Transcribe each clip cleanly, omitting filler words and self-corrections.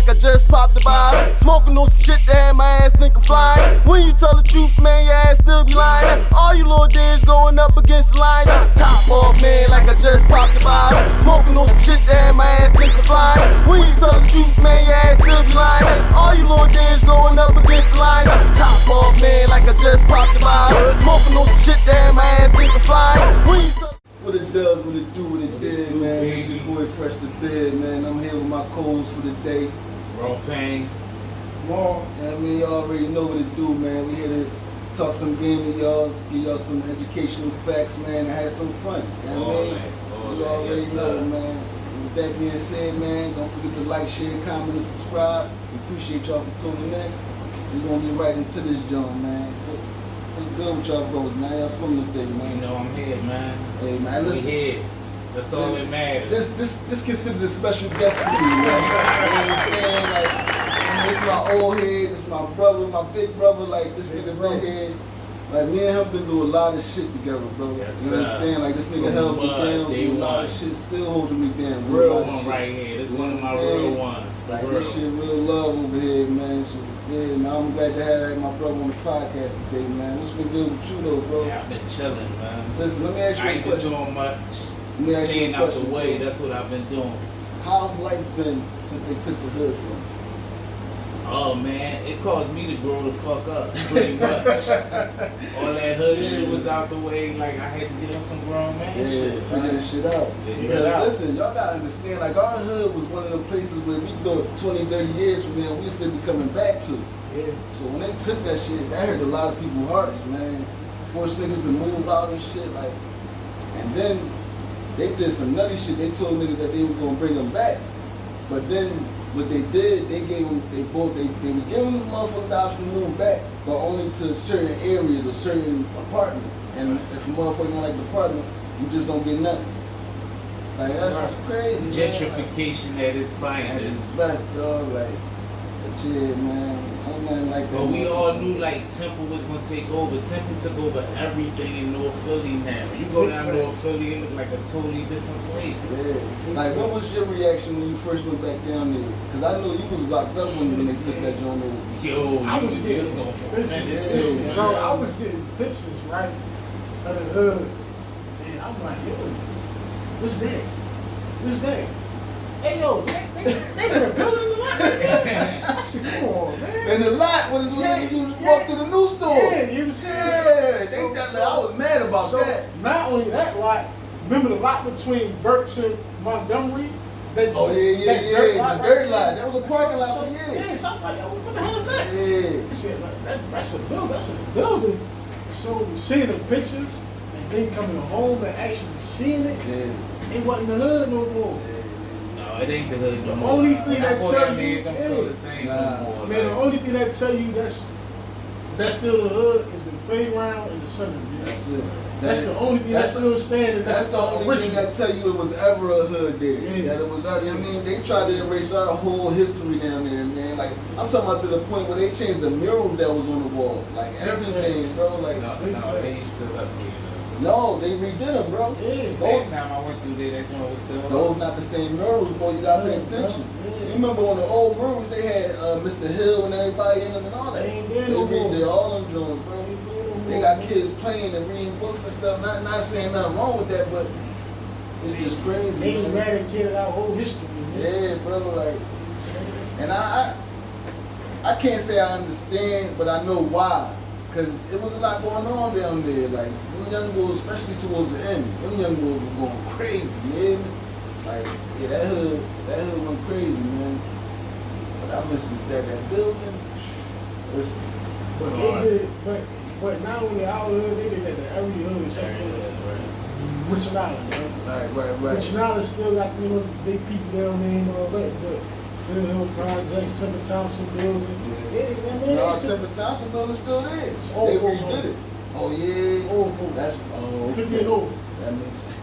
like I just popped the bottle. Smoking on some shit that had my ass thinking flying. When you tell the truth, man, your ass still be lying. All you little days going up against the lines. Top off, man, like I just popped the bottle. Smoking on some shit that had my ass thinking flying. When you tell the truth, man, your ass still be lying. All you little days going up against the lines. Top off, man, like I just popped the bottle. Smoking on some shit that had my ass thinking flying. When you tell what it does, what it do, what it did, man. It's your boy Fresh to Bed, man. I'm here with my codes for the day. RAWPAIN. More. I mean, y'all already know what it do, man. We here to talk some game with y'all, give y'all some educational facts, man, and have some fun. You know what I mean? You already know, man. With that being said, man, don't forget to like, share, comment, and subscribe. We appreciate y'all for tuning in. We're gonna get right into this joint, man. What's good with y'all brothers, man? Y'all feeling today, man? You know I'm here, man. Hey, man, listen. We here. That's all that matters. This considered a special guest to me, man. You understand? Like, this is my old head. This is my brother, my big brother. Like, this nigga been here. Like, me and him been through a lot of shit together, bro. Yes, you understand? Like, this nigga held me down. Do a lot of shit, still holding me down. Real one right here. This is one of my real ones. Like, this shit real love over here, man. So, yeah, man, I'm glad to have my brother on the podcast today, man. What's been good with you, though, bro? Yeah, I've been chilling, man. Listen, let me ask you a question. I ain't been doing much. Staying out the way, that's what I've been doing. How's life been since they took the hood from us? Oh man, it caused me to grow the fuck up, pretty much. All that hood shit was out the way, like I had to get on some grown man shit. Figure this shit out. Listen, y'all gotta understand, like our hood was one of the places where we thought 20, 30 years from now we still be coming back to. Yeah. So when they took that shit, that hurt a lot of people's hearts, man. Forced niggas to move out and shit, like, and then they did some nutty shit. They told niggas that they were gonna bring them back, but then what they did, they gave them, they was giving them motherfuckers the option to move back, but only to certain areas or certain apartments. And if a motherfucker don't like the apartment, you just don't get nothing. Like, that's crazy. Gentrification at its finest. At its best, dog. Like, but yeah, man, ain't nothing like that. But we all knew like Temple was gonna take over. Temple took over everything in North Philly now. You go down North Philly, it look like a totally different place. Yeah. Like, what was your reaction when you first went back down there? Because I know you was locked up when they took that joint over. Yo, I was getting going for pictures, bro. I was getting pictures, right, of the hood, and I'm like, yo, what's that? What's that? Hey, yo, they were building the lot. I said, come on, man. And the lot was when you walked through the new store. Yeah, you was I was mad about that. Not only that lot, remember the lot between Burks and Montgomery? The dirt lot. That was a parking lot for years. Yeah, so I'm like, yo, what the hell is that? Yeah. I said, that's a building. That's a building. So seeing the pictures and then coming home and actually seeing it, it wasn't the hood no more. It ain't the hood no more. The only thing that tell you, man, the only thing that tell you that's still the hood is the playground and the cemetery. That's it. That's the only thing that's still standing. That's the only thing that tell you it was ever a hood there. Yeah. That it was. I mean, they tried to erase our whole history down there, man. Like, I'm talking about to the point where they changed the murals that was on the wall, like everything, bro. Like, no, they still up here. No, they redid them, bro. Yeah. Last time I went through there, that joint was still up. Those not the same murals, boy. You gotta pay attention. Yeah. You remember on the old murals they had Mr. Hill and everybody in them and all that. They redid all them joints, bro. They got kids playing and reading books and stuff. Not saying nothing wrong with that, but it's just crazy. They eradicated our whole history. Yeah, bro. Like, and I can't say I understand, but I know why. Cause it was a lot going on down there. Like, them young boys, especially towards the end, them young boys was going crazy. Yeah, like, yeah, that hood went crazy, man. But I miss that building. Listen, but they did, but not only our hood, they did that to every hood except for Richard Island, man. Right. Richard Island still got, you know, they people down there and all that, but Phil Hill Projects, Timber Thompson building. No, Timber Thompson building still there. It's old they folks redid it. Oh yeah. Old folks. That's 50 and over. That makes sense.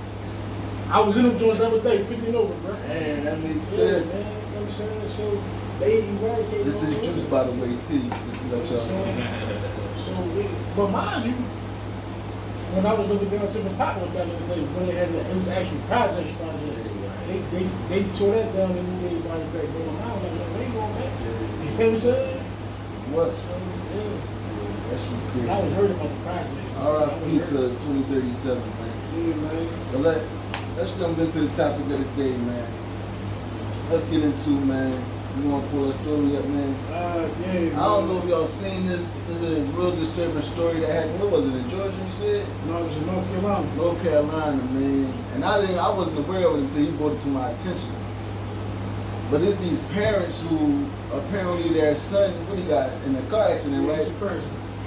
I was in them joints every day, 50 and over, bro. Man, that makes sense. Man, you know what I'm saying? So they eradicated. This is juice, by the way, too. Just to let y'all know. So, but mind you, when I was living down Timber Poplar back in the day, when they had it was actually projects. They tore that down and moved everybody back. But my mom was like, they ain't going back. You know what I'm saying? What? So, yeah. That shit crazy. I haven't heard about the project. R.I.P. to 2037, man. Yeah, man. But let's jump into the topic of the day, man. Let's get into, man. You want to pull that story up, man? Yeah. I don't know if y'all seen this. It's a real disturbing story that happened. What was it, in Georgia, you said? No, it was in North Carolina. North Carolina, man. And I wasn't aware of it until he brought it to my attention. But it's these parents who apparently their son, what he got, in a car accident, Yeah, right? it's crazy.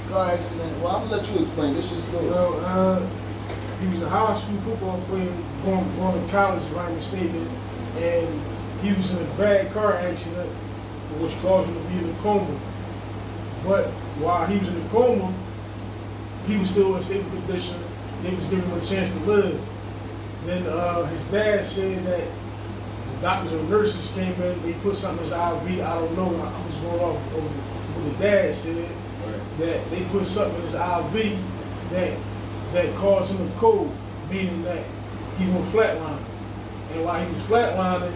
Car accident. Well, I'm gonna let you explain. This your story. Well, he was a high school football player going to college, if I'm mistaken, and he was in a bad car accident, which caused him to be in a coma. But while he was in a coma, he was still in stable condition. They was giving him a chance to live. Then his dad said that the doctors and nurses came in, they put something in his IV. I don't know. I'm just going off of what the dad said. That they put something in his IV that caused him a cold, meaning that he went flatlining. And while he was flatlining,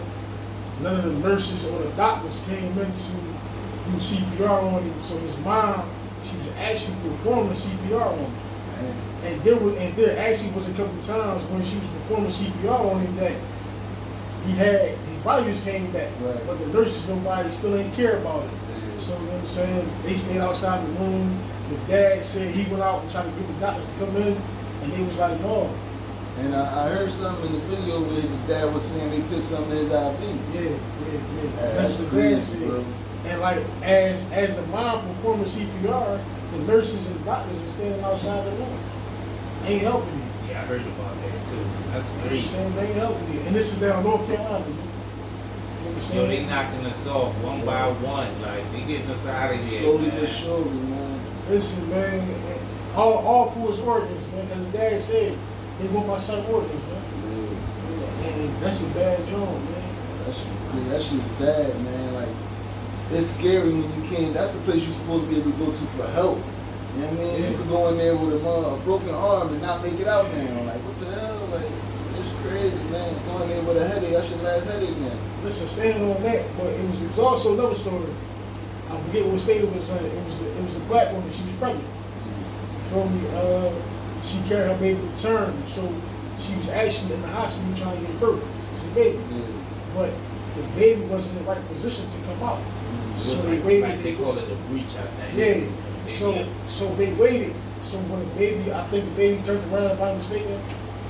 none of the nurses or the doctors came in to do CPR on him. So his mom, she was actually performing CPR on him. And there actually was a couple times when she was performing CPR on him that his vitals came back. Right. But the nurses, nobody still ain't care about it. So, you know what I'm saying? They stayed outside the room. The dad said he went out and tried to get the doctors to come in, and they was like, no. And I heard something in the video where the dad was saying they put something in his IV. Yeah. That's what the dad crazy, said. bro. And like, as the mom performing CPR, the nurses and doctors are standing outside the room. They ain't helping you. Yeah, I heard about that too. That's You know what I'm crazy. saying? They ain't helping you. And this is down North Carolina. You know what I'm saying? Yo, they knocking us off one by one. Like, they getting us out of here. Slowly man. but surely, man. Listen, man, all for his organs, man, because his dad said they want my son organs, man. Yeah. And that's a bad job, man. That shit's sad, man. Like, it's scary when you can't. That's the place you're supposed to be able to go to for help. You know what I mean? Yeah. You could go in there with a broken arm and not make it out now. Like, what the hell? Like, it's crazy, man. Going there with a headache, that's your last headache now. Listen, standing on that, but it was also another story. I forget what state it was in. It was a black woman. She was pregnant. You feel me? She carried her baby to term, so she was actually in the hospital trying to give birth to the baby. Yeah. But the baby wasn't in the right position to come out. So they waited. Like they call it a breach, I think. Yeah. So they waited. So when the baby, I think the baby turned around, if I'm mistaken.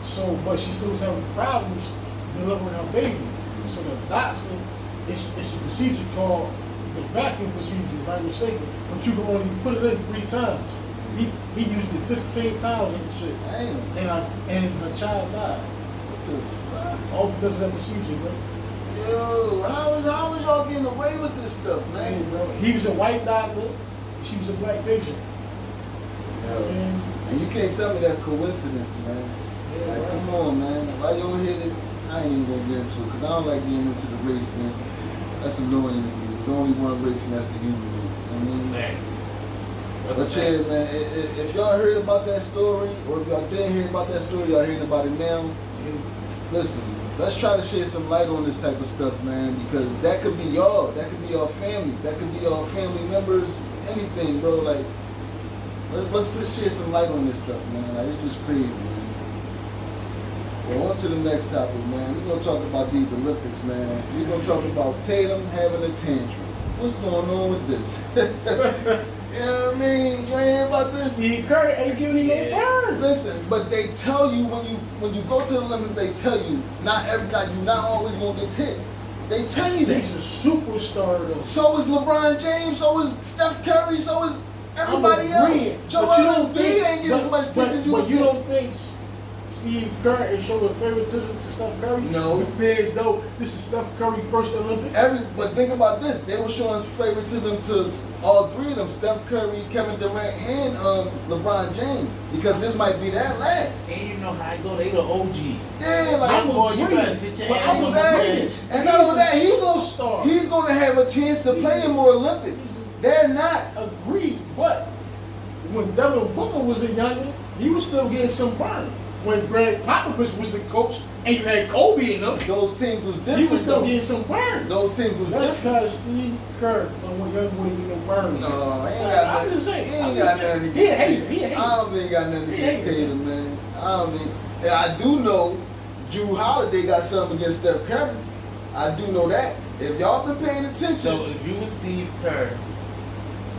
So, but she still was having problems delivering her baby. So the doctor, it's a procedure called the vacuum procedure, if I'm mistaken. But you can only put it in 3 times. He used it 15 times and shit. Damn. And her child died. What the fuck? All because of that procedure, bro. Yo, how was y'all getting away with this stuff, Hey, man? bro. He was a white doctor. She was a black patient. Yo. Man. And you can't tell me that's coincidence, man. Yeah, Like, right. come on, man. Why you over here? I ain't even gonna get into it, because I don't like getting into the race thing. That's annoying to me. There's only one race, and that's the human race. You know what I mean? Facts. But yeah, man, if y'all heard about that story, or if y'all didn't hear about that story, y'all hearing about it now, listen, let's try to shed some light on this type of stuff, man, because that could be y'all, that could be your family, that could be your family members, anything, bro. Like, let's shed some light on this stuff, man. Like, it's just crazy, man. Well, on to the next topic, man. We're gonna talk about these Olympics, man. We're gonna talk about Tatum having a tantrum. What's going on with this? You know what I mean? You ain't hear about this? Steve Curry ain't giving him no burn. Listen, but they tell you when you go to the Olympics, they tell you you're not always gonna get tipped. They tell you that. He's a superstar though. So is LeBron James, so is Steph Curry, so is everybody else. Joel Embiid ain't get as much tip as you. But you don't think Steve Curry showed a favoritism to Steph Curry? No. Because though this is Steph Curry's first Olympics. But think about this. They were showing favoritism to all 3 of them, Steph Curry, Kevin Durant, and LeBron James, because this might be their last. And you know how I go, they the OGs. Yeah, like, Young boy, you gotta sit your ass on the bench. and not only that, he's he's gonna have a chance to play in more Olympics. They're not. Agreed, but when Devin Booker was a youngin', he was still getting some burn. when Greg Popovich was the coach and you had Kobe in them, Those teams was different. he was still though. getting some burn. Those teams was That's different. because Steve Kerr don't young boy to get burn. No, he ain't got I'm nothing. just saying. He ain't got nothing He a against hater. Tatum. He a hater. I don't think he got nothing He a against hater. Tatum, man. I don't think. And I do know Drew Holiday got something against Steph Curry. I do know that. If y'all been paying attention, So if you was Steve Kerr,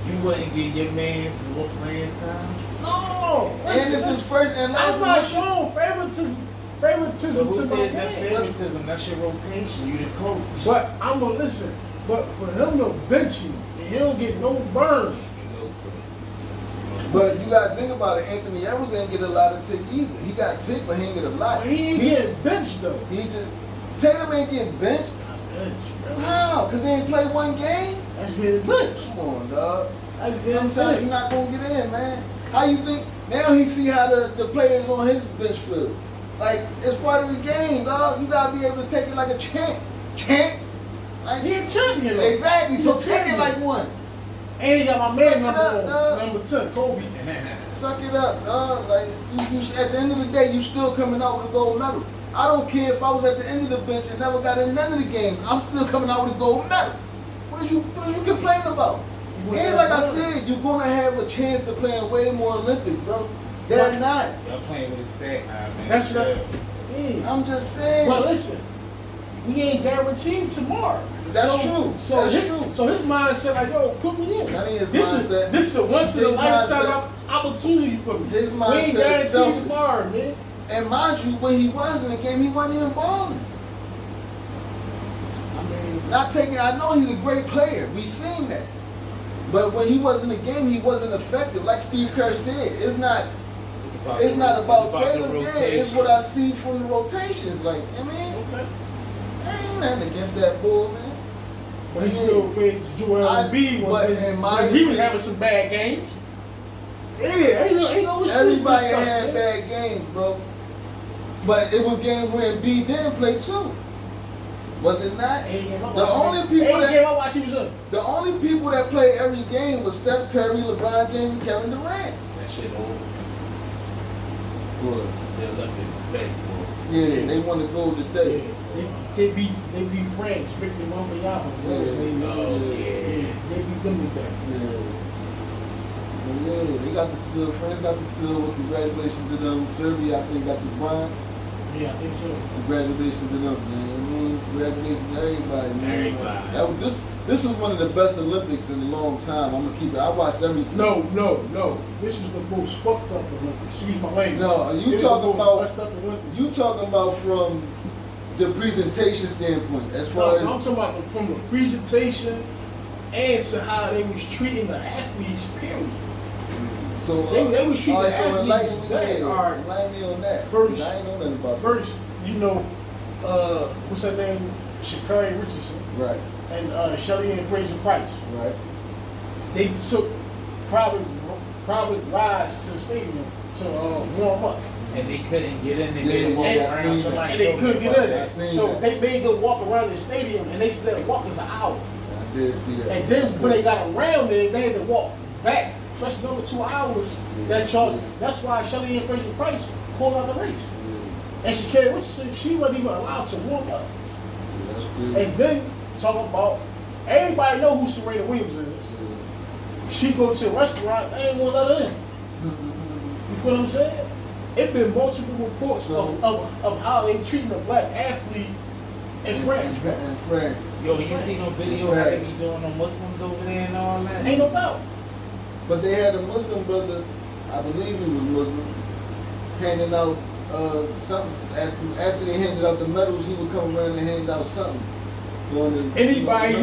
you wouldn't give your man's more playing time? No. and this is first and That's last. not showing favoritism. So Favoritism who to my said that's man. favoritism? That's your rotation. You the coach. But I'm gonna listen. But for him to bench you and he don't get no burn. But you gotta think about it. Anthony Edwards ain't get a lot of tick either. He got tick, but he ain't get a lot. He ain't getting benched though. He just Tatum ain't getting benched. How? Cause he ain't played one game. That's getting benched. Come on, dog. That's getting Sometimes you're benched. not gonna get in, man. How you think? Now he see how the players on his bench feel. Like it's part of the game, dog. You gotta be able to take it like a champ. Like, He a champion. though. exactly. He So a take it champion. like one. And he got my Suck man it up, dog. number 10, Kobe. Suck it up, dog. Like you at the end of the day, you still coming out with a gold medal. I don't care if I was at the end of the bench and never got in none of the games. I'm still coming out with a gold medal. What are you complaining about? And like I said, you're gonna have a chance to play in way more Olympics, bro. They're not. Y'all playing with his stack now, man. That's right. Yeah. I'm just saying. But listen, we ain't guaranteed tomorrow. That's true. So That's his, true. So his mindset, like, yo, put me in. That ain't his This mindset. is a once in a His lifetime mindset- opportunity for me. His we mindset ain't is guaranteed selfish. tomorrow, man. And mind you, when he was in the game, he wasn't even balling. I mean, Not taking. I know he's a great player. We seen that. But when he was in the game, he wasn't effective. Like Steve Kerr said, it's not about Tatum. Yeah, it's what I see from the rotations. Like, I mean, okay. I ain't nothing against that bull, man. But he still played Joel Embiid but when in my he was opinion- having some bad games. Yeah, ain't no excuse Everybody for stuff, had man. bad games, bro. But it was games where Embiid didn't play too. Was it not? The only people the only people that played every game was Steph Curry, LeBron James, and Kevin Durant. That shit over. What? The Olympics, basketball. Yeah, they want to go today. They beat France, Victor Wembanyama. Yeah. They beat them today. Yeah. But yeah, they got the silver. France got the silver. Congratulations to them. Serbia, I think, got the bronze. Yeah, I think so. Congratulations to them, man. I mean, congratulations to everybody, man. Everybody. This is one of the best Olympics in a long time. I'm gonna keep it. I watched everything. No. This was the most fucked up Olympics. Excuse my language. No, you This talking was the about? most messed up Olympics. You talking about from the presentation standpoint, as far No, as I'm talking about from the presentation and to how they was treating the athletes. Period. so They was treating all right, the so athletes enlighten me, bad. All right. enlighten me on that. First- 'cause I ain't know nothing about First, you know, what's her name? Sha'Carri Richardson that. Right, and Shelly Ann Fraser Price. right. They took private rides to the stadium to warm up. And they couldn't get in. They Yeah, made them walk yeah, I around. seen Somebody And they told me couldn't get about in. that. I seen So that. they made them walk around the stadium and they said that walk is an hour. I did see that. And then when they got around there, they had to walk back. So that's another 2 hours. Yeah, yeah. That's why Shelly Ann Fraser Price pulled out the race. Yeah, And Sha'Carri Richardson, she wasn't even allowed to warm up. yeah, that's crazy. And then talking about everybody know who Serena Williams is. She go to a restaurant, they ain't gonna let her in. You feel what I'm saying? It been multiple reports So- of how they treating a black athlete in France. And France. Yo, you see no video how they be doing on Muslims over there and all that? Ain't no doubt. But they had a Muslim brother, I believe he was Muslim, handing out something. After they handed out the medals, he would come around and hand out something. Everybody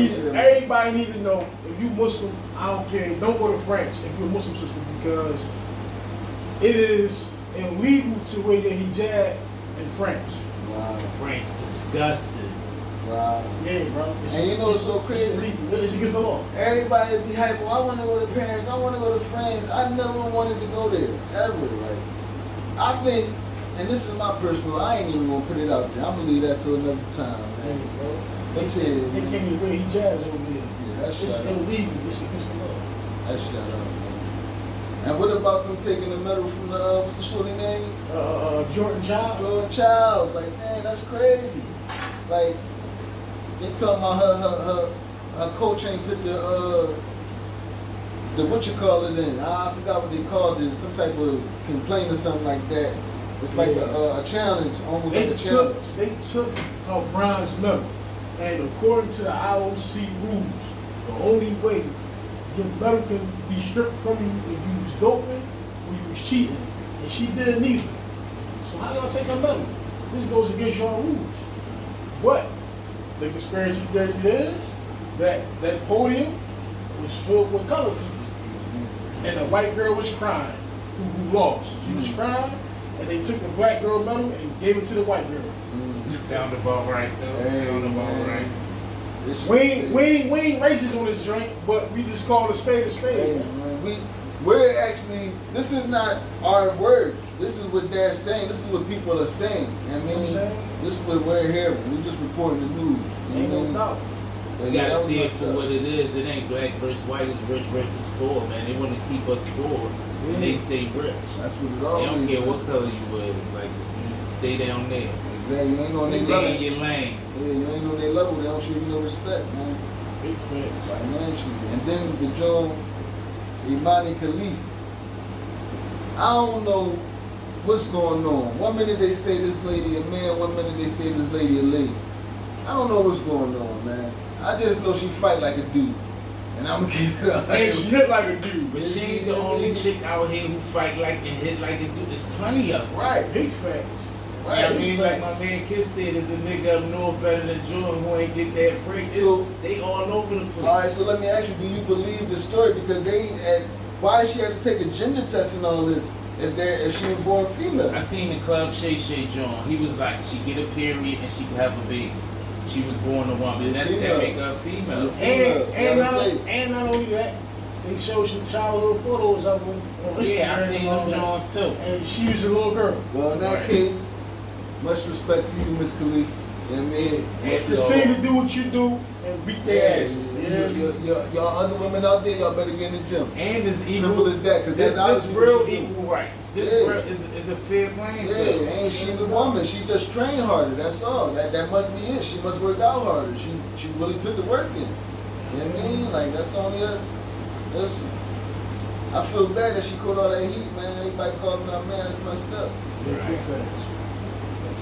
need to know, if you Muslim, I don't care, don't go to France if you're a Muslim sister, because it is illegal to wear your hijab in France. Wow. France disgusted. Wow. Yeah, bro. And you know what's so crazy? It's illegal. It's against the law. Everybody be hype, well, I want to go to Paris, I want to go to France. I never wanted to go there, ever. Like, I think, and this is my personal, I ain't even going to put it out there. I'm going to leave that to another time, Hey, man. bro. They They can't even wear hijabs over there. Yeah, that's It's shut up. illegal. It's against the law. That's shut up, man. And what about them taking the medal from the what's the shorty name? Jordan Child. Jordan Childs. Like, man, that's crazy. Like, they talking about her coach ain't put the what you call it in. I forgot what they called it. Some type of complaint or something like that. It's like a challenge, almost like a challenge. They took her bronze medal, and according to the IOC rules, the only way your medal can be stripped from you if you was doping or you was cheating, and she did neither. So how y'all take her medal? This goes against your rules. But the conspiracy theory is that that podium was filled with color people, and the white girl was crying who lost. She was crying, and they took the black girl medal and gave it to the white girl. Sound about right though. Hey, Sound about man. right. We ain't racist on this joint, but we just call it a spade a spade. Hey, man, we're actually, this is not our word. This is what they're saying. This is what people are saying. I mean, this is what we're hearing. We just reporting the news. Ain't no doubt. We gotta see it for what it is. It ain't black versus white, it's rich versus poor, man. They want to keep us poor, and they stay rich. That's what it They always don't care is. what color you is. Like, you stay down there. Exactly. You ain't on their Stay level. in your lane. Yeah, you ain't on their level. They don't show you no respect, man. Big facts. Financially. And then the Joe Imani Khalif. I don't know what's going on. One minute they say this lady a man, one minute they say this lady a lady. I don't know what's going on, man. I just know she fight like a dude. And I'm gonna keep it up. And she hit like a dude. But she ain't the only chick out here who fight like and hit like a dude. There's plenty of them. Right. Big facts. Right. I mean, like my man Kiss said, there's a nigga up north better than Jordan who ain't get that break. So they all over the place. All right, so let me ask you: do you believe the story? Because why she had to take a gender test and all this if she was born female? I seen the Club Shay Shay John. He was like, she get a period and she could have a baby. She was born a woman. That make her a female. And not only that, they showed some childhood photos of her on Instagram. Yeah, I seen them Johns too. And she was a little girl. Well, in that case, much respect to you, Miss Khalifa. You know what I mean? Continue to do what you do and beat their ass. Y'all other women out there, y'all better get in the gym. And it's equal. Simple as that, because that's this obviously real what she equal do. rights. This real is a fair playing field. Yeah, and she's a woman. She just train harder. That's all. That must be it. She must work out harder. She really put the work in. You know what I mean? Like, that's the only other. Listen, I feel bad that she caught all that heat, man. Everybody calling her, man, that's messed up.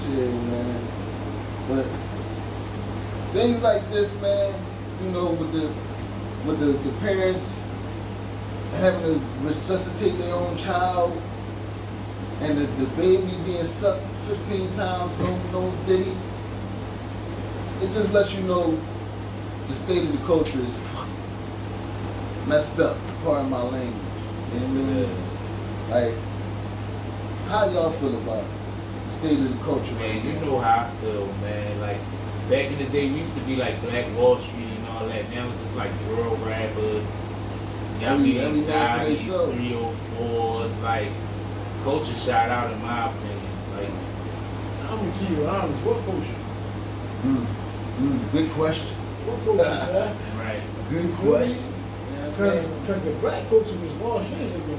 Yeah, man. But things like this, man, you know, with the parents having to resuscitate their own child and the baby being sucked 15 times, no diddy, it just lets you know the state of the culture is messed up, part of my language. You know what I mean? Like, how y'all feel about the state of the culture? Man, you know how I feel, man. Like, back in the day, we used to be like Black Wall Street and all that. Now it's just like drill rappers. Y'all be in 90s, 304s. Like, culture shot out, in my opinion. Like, I'm gonna keep you honest. What culture? Good question. What culture, man? right. Good question. Because the black culture was lost years ago.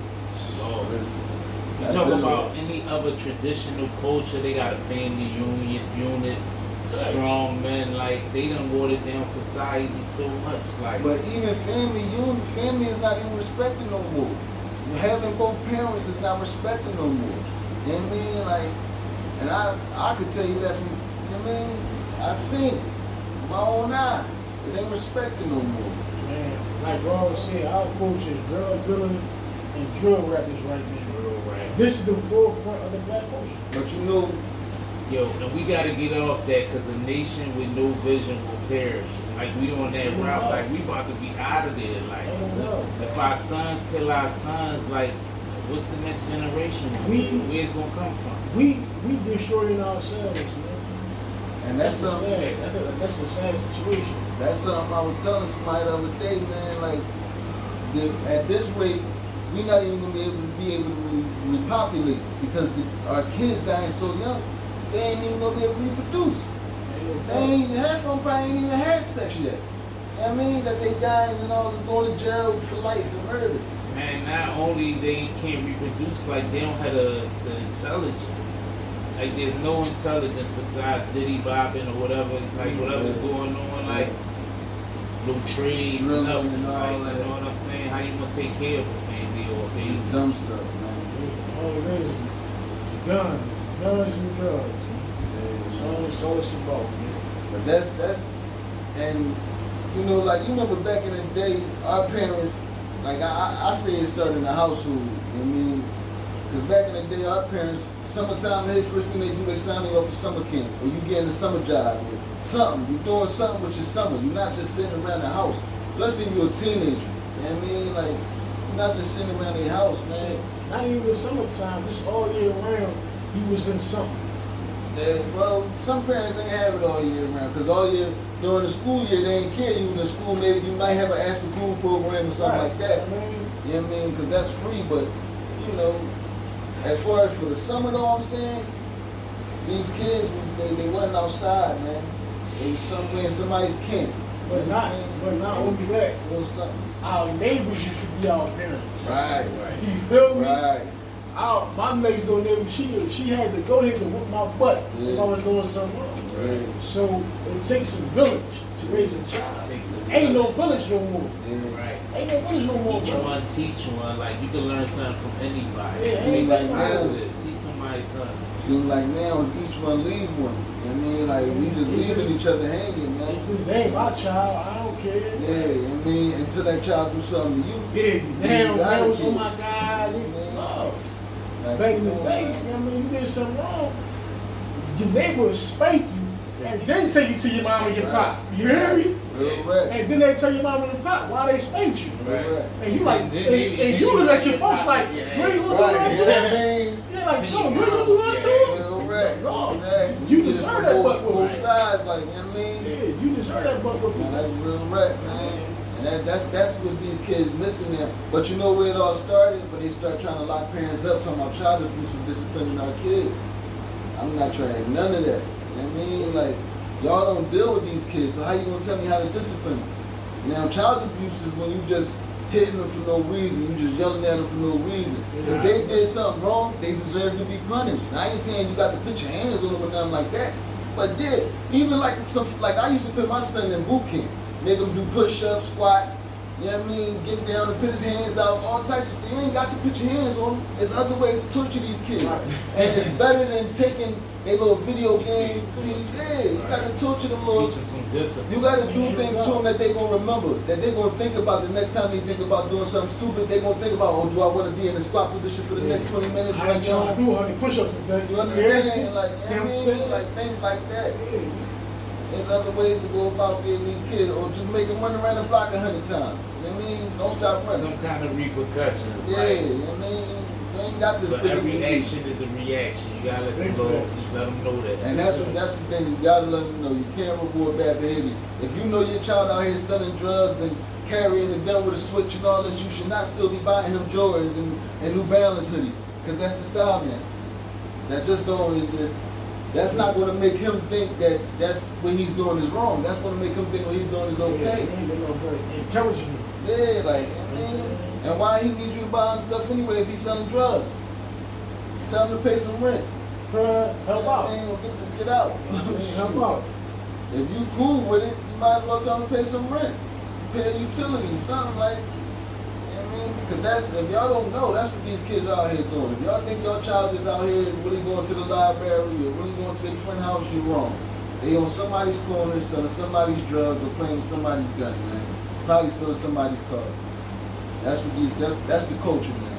Oh, Listen, you talk about any other traditional culture, they got a family unit, strong men, like they done watered down society so much. Like, but even family is not even respected no more. Having both parents is not respected no more. You know what I mean? Like, and I could tell you that from, you know what I mean? I seen it with my own eyes. It ain't respected no more. Man, like Ron said, our culture is drug dealing and drill rappers right now. This is the forefront of the black culture. But you know, yo, and we gotta get off that, because a nation with no vision will perish. Like, we on that route, like we about to be out of there. Like, if our sons kill our sons, like, what's the next generation? Where's it gonna come from? We destroying ourselves, man. and that's something. Sad. That's a sad situation. That's something I was telling somebody the other day, man. Like, at this rate, we're not even gonna be able to repopulate, because our kids dying so young, they ain't even gonna be able to reproduce. They ain't half of them probably ain't even had sex yet. You know what I mean? That they dying and all, going to jail for life and murder. Man, not only they can't reproduce, like they don't have the intelligence. Like there's no intelligence besides Diddy bopping or whatever, like whatever's going on, like no trade, nothing, and all like, that. you know what I'm saying? How you gonna take care of a family or a baby? Dumb stuff, man. All it is guns and drugs. Yeah, So it's about, man. but that's and you know, like you remember back in the day, our parents, like I say it started in the household. You know what I mean? Because back in the day, our parents, summertime, hey, first thing they do, they sign you off for summer camp, or you get in a summer job, or something. You're doing something with your summer. You're not just sitting around the house, especially if you're a teenager. You know what I mean? Like, you're not just sitting around the house, man. Not even the summertime, just all year round, he was in something. Yeah, well, some parents ain't have it all year round, because all year, during the school year, they ain't care. You was in school, maybe you might have an after-school program or something like that. You know what I mean? Because that's free, but, you know, as far as for the summer, though, I'm saying, these kids, they wasn't outside, man. They was somewhere in somebody's camp. But not only that, Something. our neighbors used to be our parents. Right. You feel me? Right. My next door neighbor, she had to go ahead and whip my butt if I was doing something wrong. Right. So it takes a village to raise a child. Ain't no village no more. Yeah. Right. Ain't no village no more. Each bro. one teach one. Like you can learn something from anybody. Yeah, Seem like Positive. Teach somebody something. Seem like now it's each one leave one. You know what I mean? Like we just leaving each other hanging, man. It's just, hey, my child, I don't care. Yeah, you know what I mean? Until that child do something to you. Yeah, you now gotta it's, oh keep- my God, no. Like, Back in the day, you know what I mean, you did something wrong, your neighbor would spank you and then take you to your mom and your pop. You hear me? Real right. And then they tell your mom and your pop why they spanked you. Right. Right. And you like, and Then you look at your folks like, Yeah. where you gonna Right. do You know what I that mean? too? Yeah, like, See, no, where you gonna do that too? Real right. No. Exactly. You get it deserve from that both, butt whooping. both sides, like, you know what I mean? Yeah, you deserve that butt whooping. Man, that's real right, man. And that's what these kids missing there. But you know where it all started? When they start trying to lock parents up, talking about child abuse for disciplining our kids. I'm not trying none of that. You know what I mean? Like, y'all don't deal with these kids, so how you gonna tell me how to discipline them? Now, child abuse is when you just hitting them for no reason, you just yelling at them for no reason. If they did something wrong, they deserve to be punished. I ain't saying you got to put your hands on them or nothing like that, but did. Even like I used to put my son in boot camp. Make him do push-ups, squats, you know what I mean? Get down and put his hands out, all types of stuff. You ain't got to put your hands on them. There's other ways to torture these kids. Right. And it's better than taking a little video game team. Yeah, you got to torture them little. Teach them some discipline. You got to do things to them that they going to remember, that they going to think about the next time they think about doing something stupid. They going to think about, oh, do I want to be in the squat position for the next 20 minutes? I ain't trying to do 100 push-ups today. You understand? Yeah. Like, you know what I mean? Like things like that. Yeah. There's other ways to go about getting these kids, or just make them run around the block 100 times. You know what I mean? Don't stop running. Some kind of repercussions. Yeah, Like, you know what I mean? They ain't got the but physical. every action is a reaction. You gotta let them know that. And that's the thing, you gotta let them know. You can't reward bad behavior. If you know your child out here selling drugs and carrying a gun with a switch and all this, you should not still be buying him Jordans and New Balance hoodies. Because that's the style, man. That just don't, that's not going to make him think that that's what he's doing is wrong. That's going to make him think what he's doing is okay. Encouraging him. Yeah, like, I mean, and why he needs you to buy him stuff anyway if he's selling drugs? Tell him to pay some rent. Help out. Man, get out. Help out. If you cool with it, you might as well tell him to pay some rent. Pay utilities, something like, you know what I mean? Because that's, if y'all don't know, that's what these kids are out here doing. If y'all think your child is out here really going to the library or really going to their friend's house, you're wrong. They on somebody's corner selling somebody's drugs or playing with somebody's gun, man. Probably selling somebody's car. That's what that's the culture, man.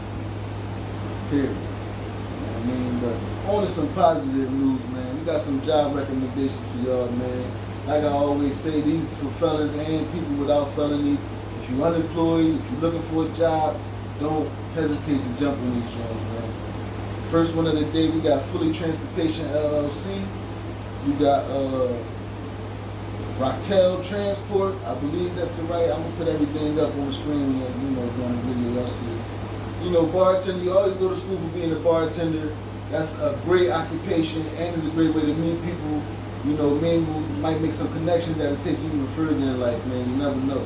Period. You know what I mean? But on to some positive news, man. We got some job recommendations for y'all, man. Like I always say, these is for fellas and people without felonies. If you're unemployed, if you're looking for a job, don't hesitate to jump on these jobs, man. First one of the day, we got Fully Transportation LLC. You got Raquel Transport. I believe that's the right. I'm gonna put everything up on the screen, you know, during the video, y'all see it. You know, bartender, you always go to school for being a bartender. That's a great occupation and it's a great way to meet people. You know, mingle, might make some connections that'll take you even further in life, man. You never know.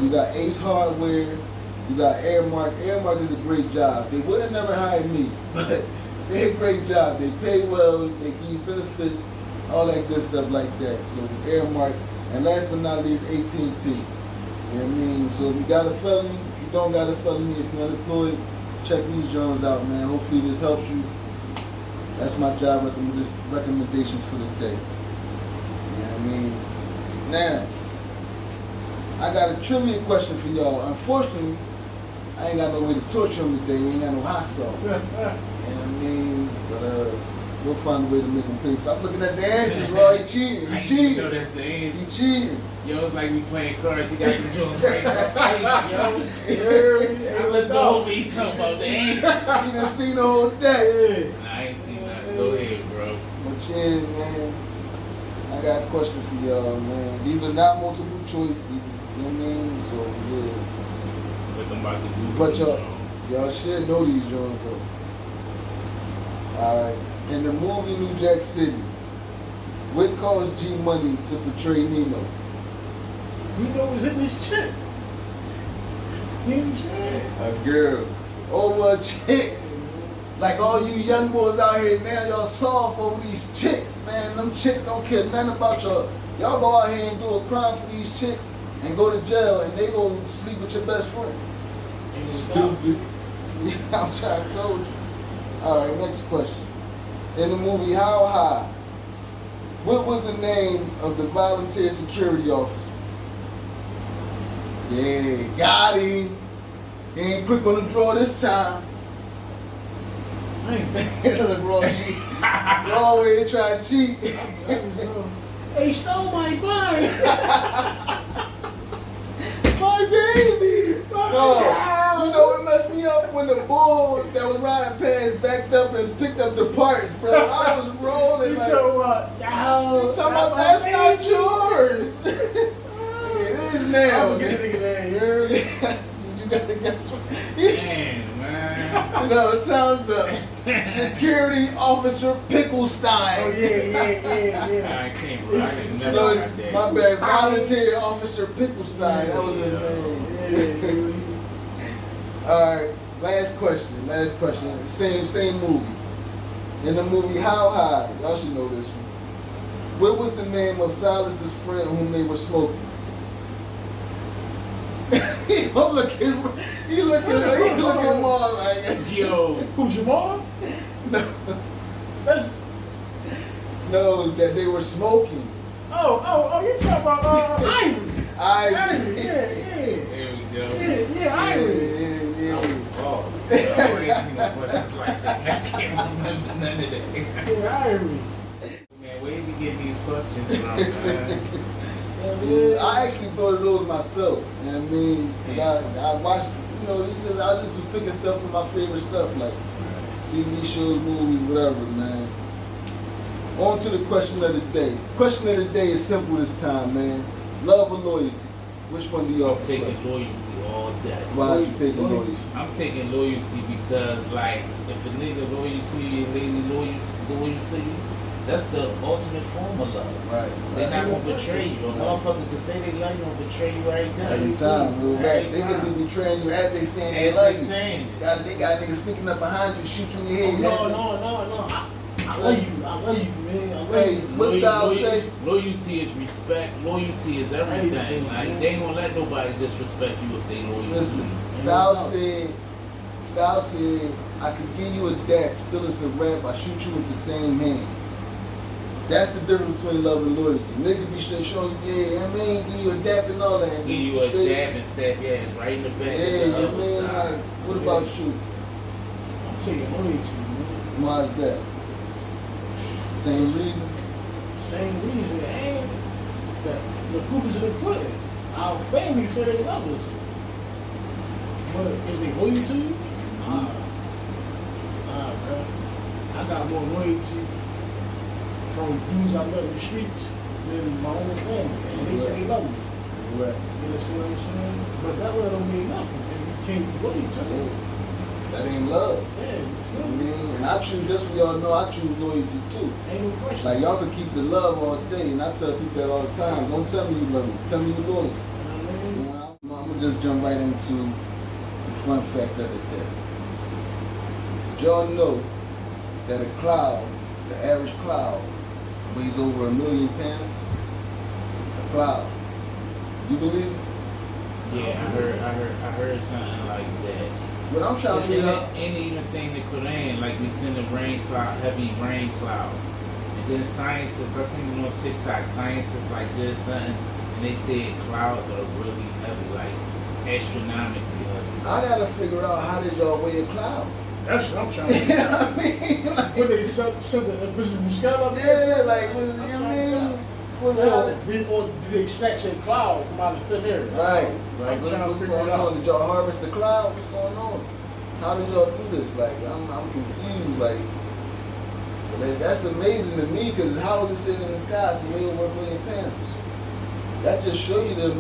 You got Ace Hardware, You got Airmark. Airmark is a great job. They would have never hired me, but they did a great job. They pay well, they give you benefits, all that good stuff like that. So Airmark, and last but not least, AT&T. You know what I mean? So if you got a felony, if you don't got a felony, if you're unemployed, check these joints out, man. Hopefully this helps you. That's my job recommendations for the day. You know what I mean? Now, I got a trivia question for y'all. Unfortunately, I ain't got no way to torture them today. We ain't got no hot sauce. You know what I mean? But we'll find a way to make them pay. Stop looking at the answers, bro. He cheating. He cheating. Know that's the answer. He cheating. Yo, it's like we playing cards. He got the joints right in my face, yo. I looked over. He talking about the answer. He done seen the whole day. Nah, I ain't seen nothing. Go ahead, bro. But yeah, man. I got a question for y'all, man. These are not multiple choice. You know what I mean? So yeah. But I'm about to do. But y'all should know these joints though. Alright. In the movie New Jack City, what caused G Money to portray Nino? Nino was hitting his chick. You know what I'm saying? A girl. Over a chick. Like all you young boys out here now, y'all soft over these chicks, man. Them chicks don't care nothing about y'all. Y'all go out here and do a crime for these chicks and go to jail and they go sleep with your best friend. Stupid. Yeah, I'm trying to tell you. Alright, next question. In the movie How High, what was the name of the volunteer security officer? Yeah, got him. He ain't quick on the draw this time. Look, Raw G. Raw way trying to cheat. Hey, he stole my bike. My baby. No, you know what messed me up when the bull that was riding past backed up and picked up the parts, bro. I was rolling You like. talking about, You talking about that's not yours. It is now. I'm gonna get that, you heard me? You gotta guess what. Damn, man. No, time's up. Security Officer Picklestein. Oh yeah. I can't, bro. I didn't never No, got that. my bad. Volunteer Officer Picklestein. That was his name. Alright, last question. Same movie. In the movie How High, y'all should know this one. What was the name of Silas's friend whom they were smoking? He looking more like Yo. Who's your mom? No, that they were smoking. Oh, you talking about Ivory. Ivory. Yeah. There we go. Yeah, Ivory. I was lost. I don't ask me no questions like that. I can't remember none of that. Yeah, Ivory. Man, where did you get these questions from, man? Yeah, I actually thought of those myself. You know what I mean? 'Cause I watched, you know, I just was picking stuff from my favorite stuff, like TV shows, movies, whatever, man. On to the question of the day. Question of the day is simple this time, man. Love or loyalty? Which one do y'all I'm taking prefer? loyalty all day. Why are you taking loyalty? I'm taking loyalty because, like, if a nigga loyal to you, a lady loyal to you, that's the ultimate form of love. Right. They're not gonna betray you. A motherfucker can say they love you, gonna betray you every day. Every time, real Every right. They time. could be betraying you as they saying they As love they you. saying it. They got niggas sneaking up behind you, shoot you in your head. No. I love you, man. I love Hey, you. what style say? Loyalty is respect. Loyalty is everything. Like, they ain't gonna let nobody disrespect you if they loyal. Listen, to Style said, I could give you a dap, still it's a rap, I shoot you with the same hand. That's the difference between love and loyalty. Nigga be straight showing you, yeah, I mean, give you a dap and all that. you. Give you a jab and stab your ass right in the back. Yeah, of the yeah, other man, side. like, what about you? I'm taking loyalty, man. Why is that? Same reason? Same reason, and the proof is in the pudding. Our family say they love us. But if they loyal to you, bro. I got more loyalty from dudes I met in the streets than my own family. And they say they love me. Right. You understand what I'm saying? But that really don't mean nothing. And you can't be loyal to them. That ain't love. Yeah, you You know feel what I me? mean? And I choose, just so y'all know, I choose loyalty too. Ain't no question. Like, y'all can keep the love all day, and I tell people that all the time. Don't tell me you love me. Tell me you loyal. You know what I mean? You know, I'm gonna just jump right into fun fact of the day. Did y'all know that a cloud, the average cloud, weighs over 1 million pounds? A cloud. You believe it? Yeah, I heard something like that. But I'm trying to figure out. And even saying the Quran, like we send the heavy rain clouds. And then scientists, I seen them on TikTok, scientists like this something, and they said clouds are really heavy, like astronomically heavy. I gotta figure out how did y'all weigh a cloud? That's what I'm trying to figure out. I mean, like, What they send the invisible scale up yeah, like, was, you know what I mean? Or did they snatch a cloud from out of thin air? Right. Like, I'm trying to what's figure going it out. on? Did y'all harvest the cloud? What's going on? How did y'all do this? Like, I'm confused. Like, but that's amazing to me because how is it sitting in the sky for way over 1 million pounds? That just show you the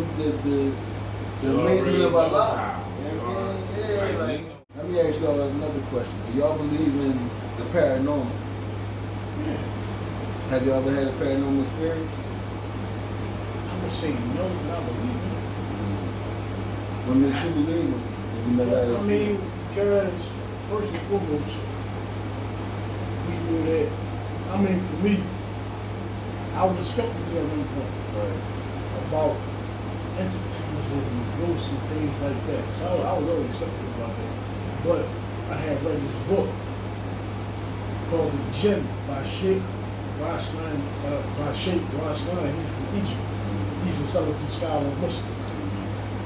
amazement of Allah. You know what I mean? Yeah, like, let me ask y'all another question. Do y'all believe in the paranormal? Yeah. Have y'all ever had a paranormal experience? I'm gonna say no, but I believe it. What makes you believe it? If you never had an I mean, experience? because first and foremost, we do that. I mean, for me, I was skeptical at one point Right. about entities and ghosts and things like that. So I was really skeptical about that. But I had read this book called The Jinn by Sheikh Raslan. He's from Egypt. He's a Salafi scholar Muslim.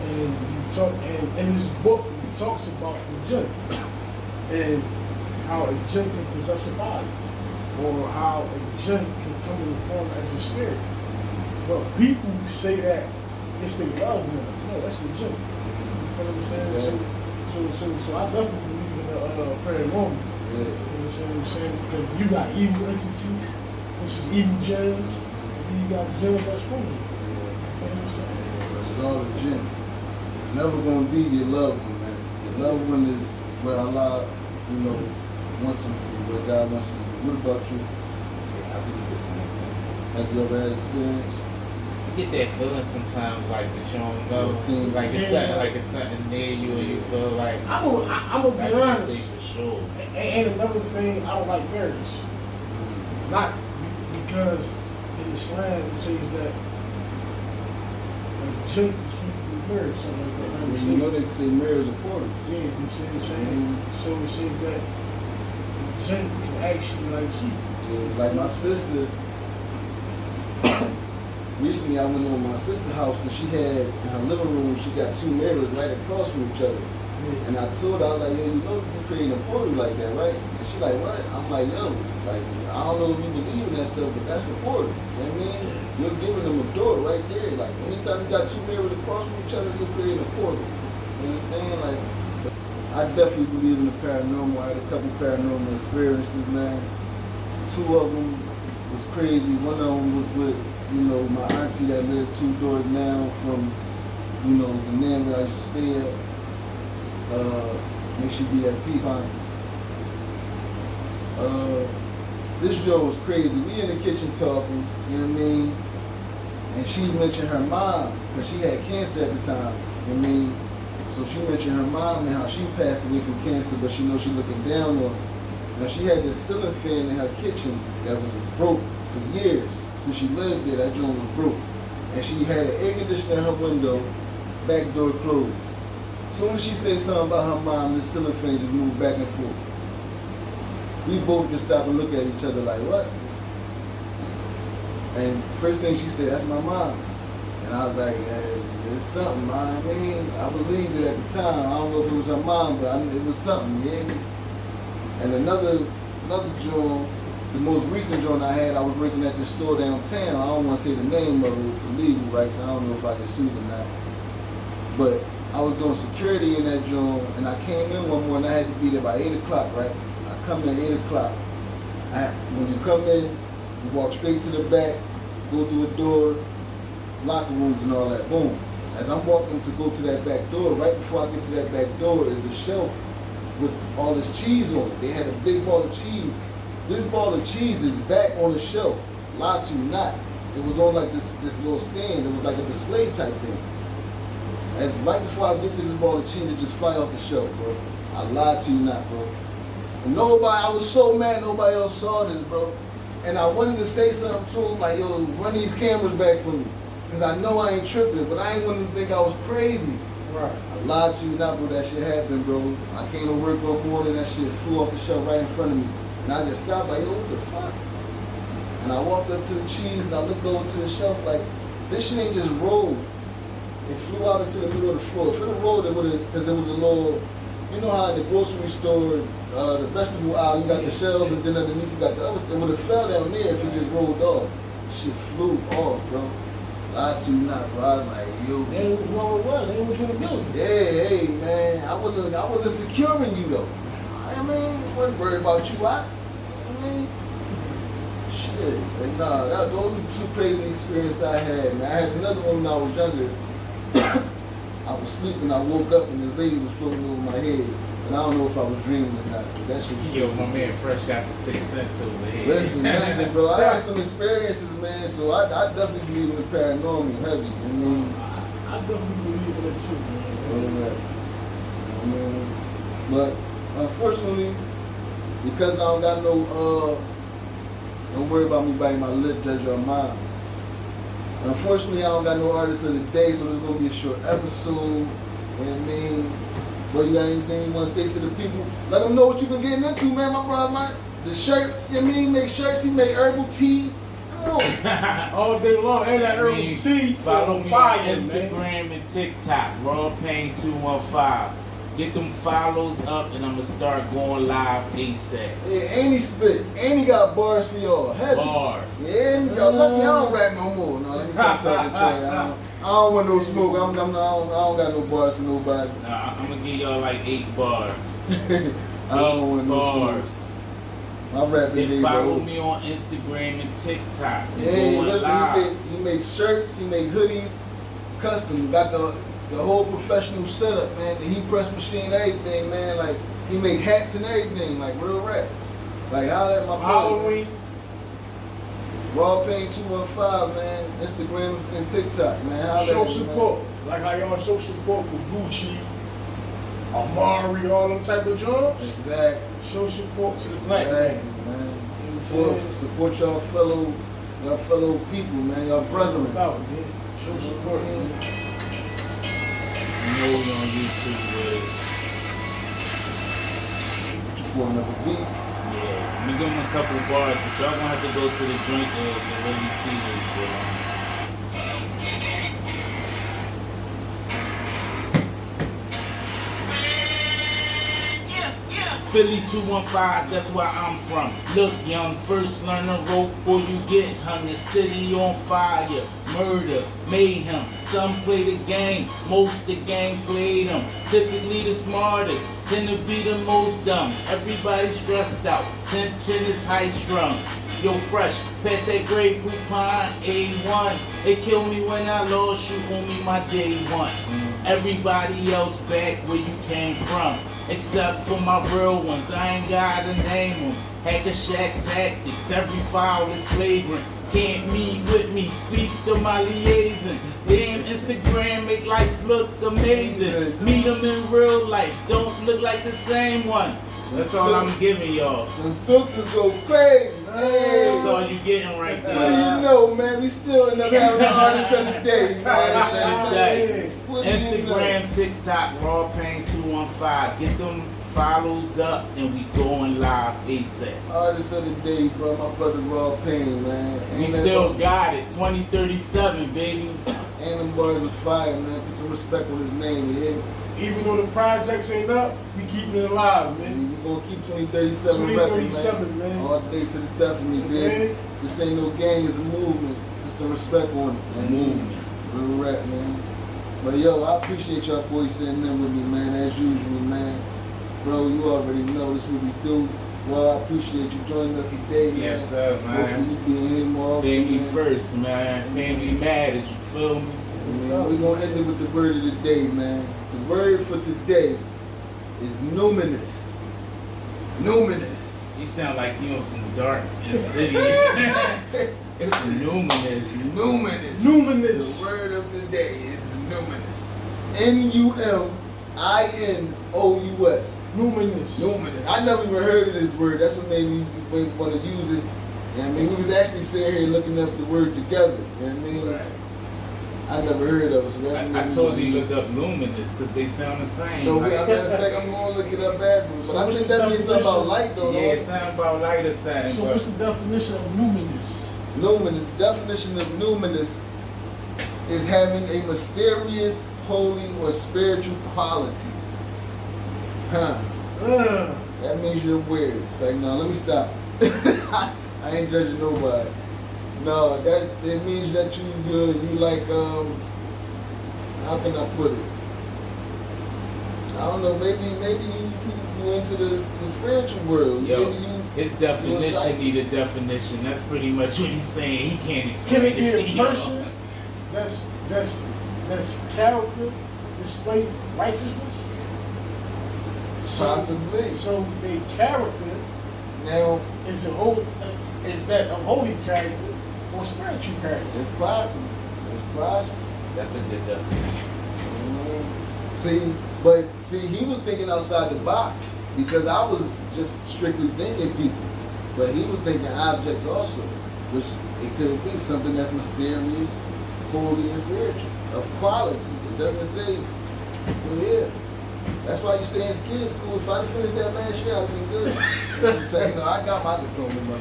And in this book, he talks about the jinn and how a jinn can possess a body, or how a jinn can come in the form as a spirit. But people say that it's their loved one. No, that's the jinn. You feel what I'm saying? Yeah. So I definitely believe in the paranormal. Yeah. You know what I'm saying? Because you got evil entities, which is evil jinns, and then you got jinns that's friendly. You feel what I'm saying? Because it's all a jinn. It's never going to be your loved one, man. Your loved one is where Allah, you know, wants them to be, where God wants them to be. What about you? I believe the same thing. Have you ever had experience? You get that feeling sometimes, like that you don't know, like it's something near you, and you feel like I'm gonna be honest. For sure. And another thing, I don't like mirrors. Not because in Islam it says that a jinn can see through mirrors, something like that. Well, you know they say mirrors are portals. Yeah, you see what I'm saying? So it says that the jinn can actually like see. Yeah, like my sister, recently I went over my sister's house and she had, in her living room, she got 2 mirrors right across from each other. Yeah. And I told her, I was like, yo, you know you're creating a portal like that, right? And she like, what? I'm like, yo, like, I don't know if you believe in that stuff, but that's a portal. You know what I mean? You're giving them a door right there. Like, anytime you got 2 mirrors across from each other, you're creating a portal. You understand? Like, I definitely believe in the paranormal. I had a couple paranormal experiences, man. 2 of them was crazy. One of them was with, you know, my auntie that lived 2 doors down from, you know, the man where I used to stay at. May she be at peace. This Joe was crazy. We in the kitchen talking, you know what I mean? And she mentioned her mom, because she had cancer at the time, you know what I mean? So she mentioned her mom and how she passed away from cancer, but she knows she looking down on her. Now she had this ceiling fan in her kitchen that was broke for years. Since she lived there, that joint was broke. And she had an air conditioner in her window, back door closed. Soon as she said something about her mom, this ceiling fan just moved back and forth. We both just stopped and looked at each other like, what? And first thing she said, that's my mom. And I was like, it's something, I mean, I believed it at the time. I don't know if it was her mom, but it was something, you hear me? And another joint, the most recent joint I had, I was working at this store downtown. I don't want to say the name of it for legal rights. I don't know if I can sue them now. But I was doing security in that joint, and I came in one morning. I had to be there by 8 o'clock, right? I come in at 8 o'clock. When you come in, you walk straight to the back, go through a door, locker rooms and all that. Boom. As I'm walking to go to that back door, right before I get to that back door is a shelf with all this cheese on it. They had a big ball of cheese. This ball of cheese is back on the shelf. Lie to you not. It was on like this little stand. It was like a display type thing. As right before I get to this ball of cheese, it just fly off the shelf, bro. I lied to you not, bro. And I was so mad nobody else saw this, bro. And I wanted to say something to him, like, yo, run these cameras back for me. Because I know I ain't tripping, but I ain't want to think I was crazy. Right. I lied to you not, bro. That shit happened, bro. I came to work one morning, that shit flew off the shelf right in front of me. And I just stopped, like, yo, what the fuck? And I walked up to the cheese and I looked over to the shelf, like, this shit ain't just rolled. It flew out into the middle of the floor. If it had rolled, it would have, because there was a little, you know how in the grocery store, the vegetable aisle, you got the shelf, and then underneath you got the other. It would have fell down there if it just rolled off. Shit flew off, bro. Lied to you not, bro. I was like, yo. They was wrong with what? They was trying to build it. Yeah, hey, man. I wasn't securing you though. I mean, wasn't worried about you. I mean, shit. But nah, those were two crazy experiences I had, man. I had another one when I was younger. I was sleeping, I woke up and this lady was floating over my head. And I don't know if I was dreaming or not, but that shit was Yo, my crazy. man Fresh got the 6 cents over here. Listen, bro. I had some experiences, man, so I definitely believe in the paranormal heavy. I mean, I definitely believe in it too, man. I mean, but unfortunately, because I don't got no, don't worry about me biting my lip, judge your mind. Unfortunately, I don't got no artist of the day, so this is gonna be a short episode. You know what I mean? Bro, you got anything you wanna say to the people? Let them know what you been getting into, man. My brother, man. The shirts, you know what I mean? He make shirts, he make herbal tea. Come on. All day long, and that herbal tea. Follow me fire, on Instagram and TikTok, RAWPAIN215. Get them follows up, and I'm gonna start going live ASAP. Yeah, and he spit. And he got bars for y'all. Heavy. Bars. Yeah, y'all lucky I don't rap no more. No, let me stop talking Trey. I don't want no smoke. I don't got no bars for nobody. Nah, I'm gonna give y'all like 8 bars. I don't want no bars. smoke. My rapping Then follow me on Instagram and TikTok. Yeah, listen, he makes shirts, he make hoodies, custom. Got the whole professional setup, man. The heat press machine, everything, man. Like he make hats and everything, like real rap. Like how that my Follow me. RAWPAIN215, man. Instagram and TikTok, man. Show support. Like how y'all show support for Gucci, Amari, all them type of jobs. Exactly. Show support to the black Exactly, man. man. Support y'all fellow people, man. Y'all brethren. Show support, man. You know we on YouTube with Just pour another beat. yeah. I'm gonna give them a couple of bars, but y'all gonna have to go to the joint to really see this. Philly 215, that's where I'm from. Look, young, first learn the rope or you get hung. The city on fire, murder, mayhem. Some play the game, most the gang play them. Typically the smartest, tend to be the most dumb. Everybody stressed out, tension is high strung. Yo, Fresh, pass that great coupon, A1. It killed me when I lost you, on me my day one. Everybody else back where you came from, except for my real ones. I ain't gotta name them. Hacker Shack tactics, every file is flagrant. Can't meet with me, speak to my liaison. Damn, Instagram make life look amazing. Meet them in real life, don't look like the same one. That's all I'm giving y'all. The filters go crazy. Hey. That's all you getting right there. What do you know, man? We still end up having the artist of the day, man. What do you Instagram, know? TikTok, RAWPAIN215. Get them follows up and we going live ASAP. Artist of the day, bro. My brother Raw Pain, man. We still got it. 2037, baby. And them boys was fire, man. Put some respect on his name, you hear me? Even though the projects ain't up, we keeping it alive, man. We gonna keep 2037 repping, 2037, man. All day to the death of me, baby. This ain't no gang, it's a movement. Put some respect on it, man. Movement. Real rap, man. But yo, I appreciate y'all boys sitting in with me, man, as usual, man. Bro, you already know this is what we do. Well, I appreciate you joining us today, man. Yes, sir, man. Hopefully you being here more often, Family man. first, man. Family matters, you feel me? Yeah, man. We're gonna end it with the word of the day, man. The word for today is numinous. Numinous. You sound like you on some dark insidious. It's numinous. Numinous. Numinous. The word of today is numinous. N-U-M-I-N-O-U-S. Numinous. Numinous. I never even heard of this word. That's what made me want to use it. I mean, we was actually sitting here looking up the word together. You know what I mean? Right. I never heard of it. So that's I told you look up luminous because they sound the same. No, like, matter of fact, I'm going to look it up afterwards. But So I what's think the that means something about light, though. yeah, it sounds about light or something. So what's the definition of numinous? Luminous. The definition of luminous is having a mysterious, holy, or spiritual quality. Huh. That means you're weird. It's like, no, let me stop. I ain't judging nobody. No, that it means that you like how can I put it? I don't know. Maybe you into the spiritual world. Yo, maybe you. his definition need a definition. That's pretty much what he's saying. He can't explain Can it it to be you. a person that's character display righteousness? Possibly. So the character Now is that of holy character or spiritual character? it's possible. It's possible. That's a good definition. See, he was thinking outside the box because I was just strictly thinking people, but he was thinking objects also, which it could be something that's mysterious, holy, and spiritual, of quality. It doesn't say. So yeah, that's why you stay in kids school. If I didn't finish that last year, I'd been good. I'm saying, no, I got my diploma, man.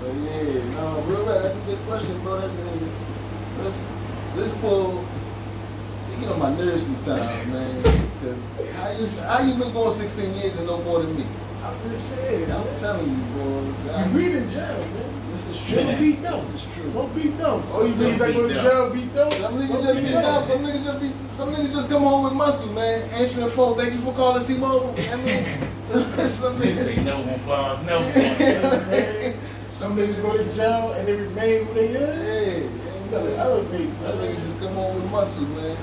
But yeah, no, real rap. That's a good question, bro. This bull. You get on my nerves sometimes, man. Cause how you been going 16 years and no more than me? I'm just saying. I'm telling you, bro. You read in jail, man. This is true. Don't beat them. This is true. Don't beat them. Oh, you Don't niggas that go to beat them. jail beat them? Some niggas just be dumb. Some niggas just come home with muscle, man. Answering the phone. Thank you for calling T-Mobile. I mean, some They niggas. say no one, Bob, no one. Some niggas go to jail and they remain who they is. Yeah. You gotta elevate. That nigga just come home with muscle, man.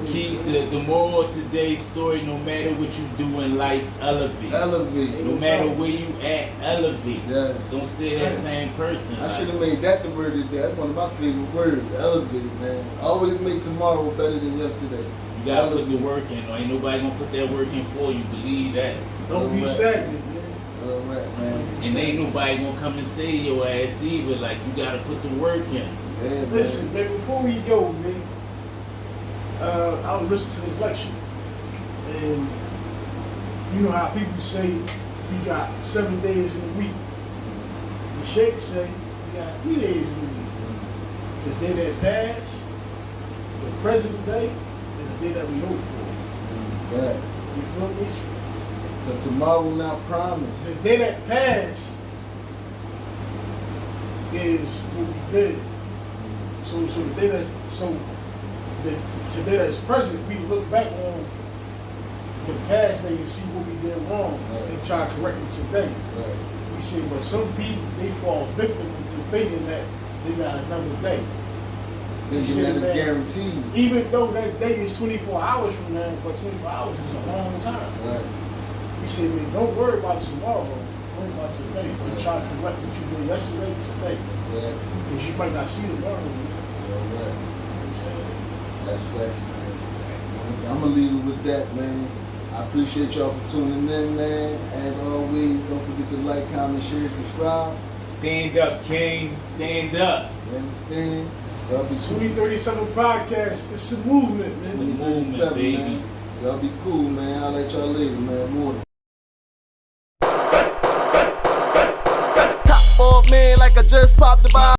Key, the moral of today's story, no matter what you do in life, elevate. Elevate. No matter where you at, elevate. Yes. Don't stay that same person. I should have made that the word of the day. That's one of my favorite words. Elevate, man. Always make tomorrow better than yesterday. You gotta put the work in. Or ain't nobody gonna put that work in for you. Believe that. Don't be stagnant, man. All right, man. And ain't nobody gonna come and save your ass either. Like, you gotta put the work in. Yeah, man. Listen, man, before we go, man, I was listening to this lecture, and you know how people say you got 7 days in a week. The Sheikh say you got 3 days in a week. The day that passed, the present day, and the day that we hope for. Facts. You feel me? Because tomorrow not promised. The day that passed is what we did. So the day that's today that's present, we look back on the past day and see what we did wrong and try to correct it today. Right. We say, but some people they fall victim into thinking that they got another day. Thinking that it's guaranteed. Even though that day is 24 hours from now, but 24 hours is a long time. Right. We say, man, don't worry about tomorrow. Worry about today. But try to correct what you did yesterday today. Yeah. Because you might not see tomorrow. Man. All right. That's facts, man. I'm going to leave it with that, man. I appreciate y'all for tuning in, man. As always, don't forget to like, comment, share, subscribe. Stand up, King. Stand up. You understand? Y'all be cool. 2037 podcast. It's a movement, man. It's a movement, 2037, baby. man. Y'all be cool, man. I'll let y'all later, man. Water.